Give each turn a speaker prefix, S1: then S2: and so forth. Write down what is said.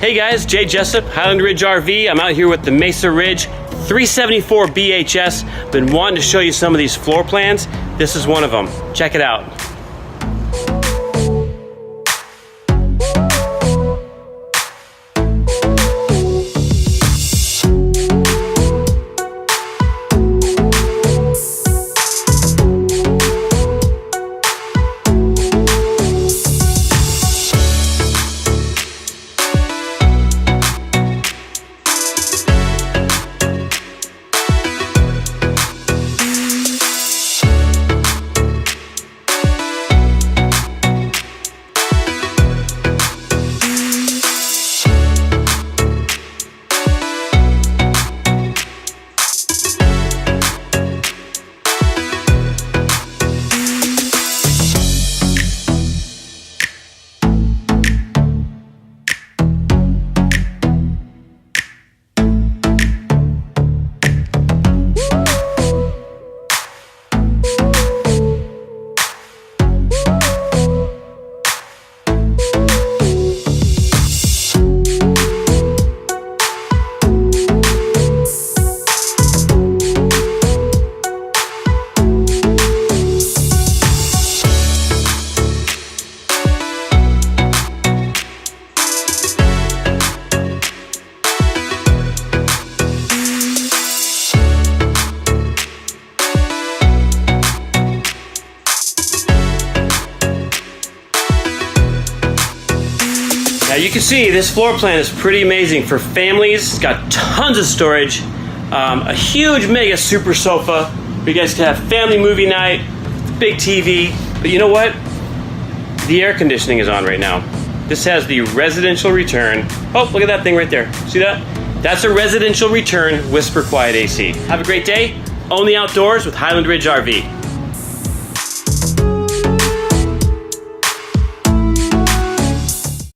S1: Hey guys, Jay Jessup, Highland Ridge RV. I'm out here with the Mesa Ridge 374 BHS. Been wanting to show you some of these floor plans. This is one of them. Check it out. Now you can see this floor plan is pretty amazing for families. It's got tons of storage, a huge mega super sofa where you guys can have family movie night, big TV. But you know what? The air conditioning is on right now. This has the residential return. Oh, look at that thing right there. See that? That's a residential return Whisper Quiet AC. Have a great day. Own the outdoors with Highland Ridge RV.